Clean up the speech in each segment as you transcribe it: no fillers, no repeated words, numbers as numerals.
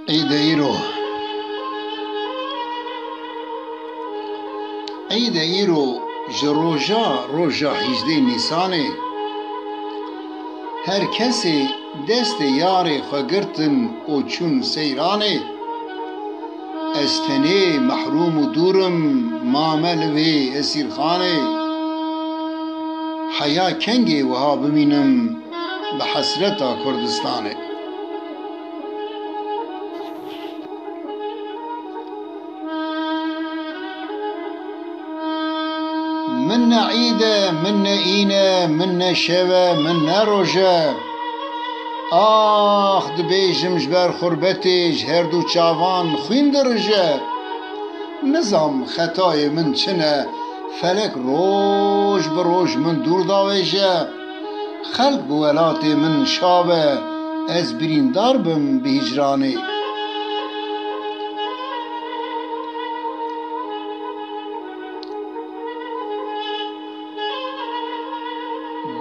عید ایرو روژا 18 نیسانه هر کسی دست یار خگرتن او چون سیرانه استنه محروم و دورم مامل وی اسیرخانه حیا کنگی وها بمینم به حسرتا کردستانه من عيدة من إينة من شبة من روجة آخ دبيجم جبر خربتي هردو چاوان خوين درجة نظام خطاي من چنه فلك روج بروج من دور داويجة خلق بولاتي من شابه از برين داربم بهجراني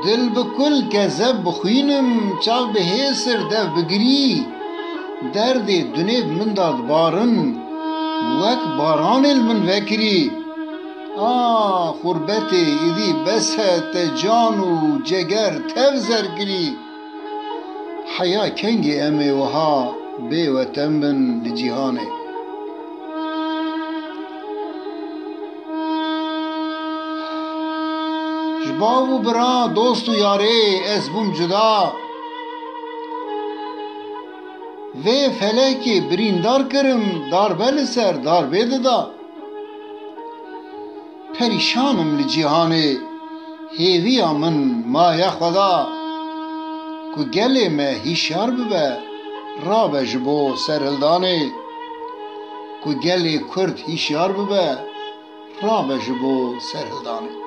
دل بكل كذب بخوينم چاو بهسر دف بگري درد دنيب من داد بارن وك باران المن وكري خربتي إذي بسهت جانو جگر تفزر گري حيا كنگي أمي وها بي وتمن لجيهاني جباو برا دوست و یاره از بوم جدا و فلکی بریندار کرم دار بل سر دار بید دا پریشانم لجیهانه هیویا من مایا خدا کو گله ما هیشار ببه را بجبو سرهلدانه کو گله کرد هیشار ببه را بجبو سرهلدانه